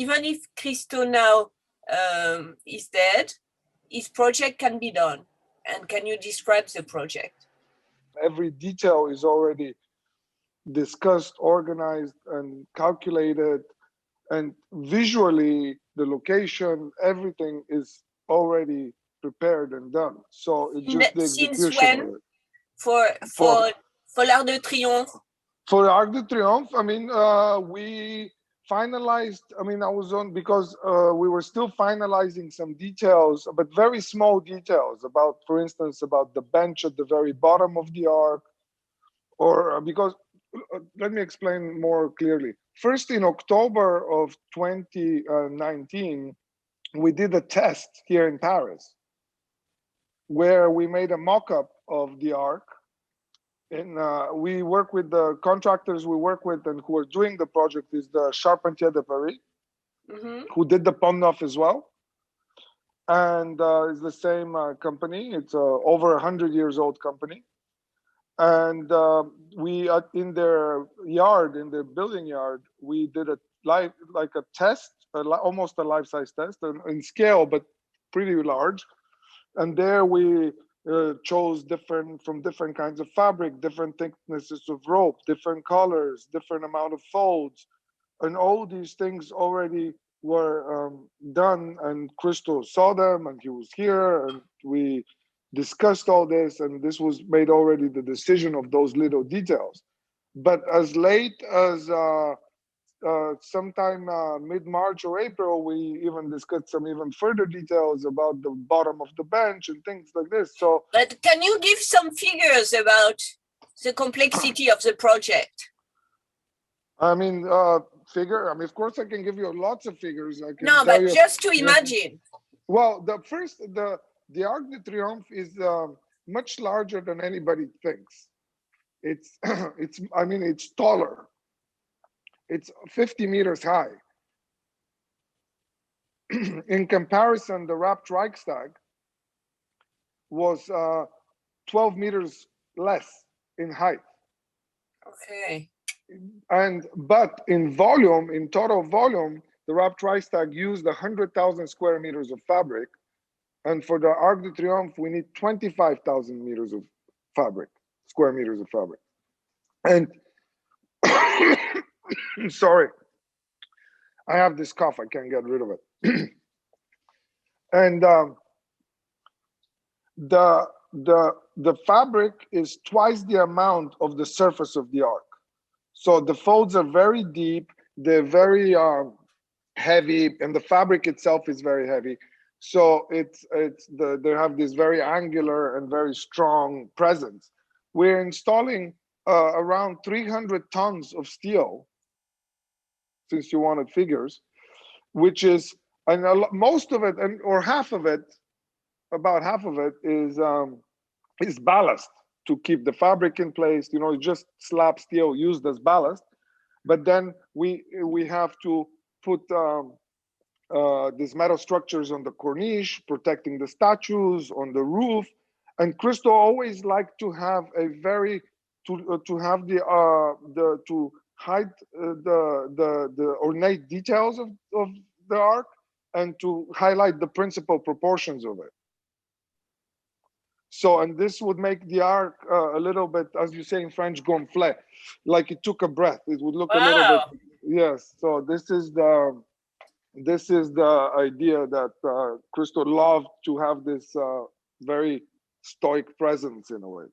even if Christo now is dead, his project can be done. And can you describe the project? Every detail is already discussed, organized, and calculated, and visually the location, everything is already prepared and done. So it's just the execution. Since when? For l'Arc de Triomphe? For l'Arc de Triomphe, I mean, we finalized, I mean, I was on, because we were still finalizing some details, but very small details about, for instance, about the bench at the very bottom of the arc, or because, let me explain more clearly. First, in October of 2019, we did a test here in Paris, where we made a mock-up of the arc. And we work with the contractors we work with and who are doing the project is the Charpentier de Paris, who did the Pont Neuf as well. And it's the same company. It's over 100 years old company. And we, in their yard, in their building yard, we did a like a test, almost a life-size test in scale, but pretty large. And there we chose from different kinds of fabric, different thicknesses of rope, different colors, different amount of folds, and all these things already were done. And Christo saw them, and he was here, and we discussed all this, and this was made already the decision of those little details. But as late as sometime mid-March or April, we even discussed some even further details about the bottom of the bench and things like this. So, but can you give some figures about the complexity of the project? I mean, figure. I mean, of course, I can give you lots of figures. I can no, tell but you, just to imagine. Well, the Arc de Triomphe is much larger than anybody thinks. It's I mean, it's taller. It's 50 meters high. In comparison, the Wrapped Reichstag was 12 meters less in height. Okay. But in volume, in total volume, the Wrapped Reichstag used 100,000 square meters of fabric. And for the Arc de Triomphe, we need 25,000 meters of fabric, square meters of fabric. And sorry, I have this cough, I can't get rid of it. And the fabric is twice the amount of the surface of the arc. So the folds are very deep, they're very heavy, and the fabric itself is very heavy. So they have this very angular and very strong presence. We're installing around 300 tons of steel, since you wanted figures, which is, and most of it, or half of it, about half of it is ballast to keep the fabric in place. You know, just slab steel used as ballast. But then we have to put these metal structures on the corniche, protecting the statues, on the roof. And Christo always liked to have a very to hide the ornate details of the arc and to highlight the principal proportions of it. So, and this would make the arc a little bit, as you say in French, gonflé, like it took a breath. It would look a little bit, yes. So this is the idea that Christo loved, to have this very stoic presence in a way.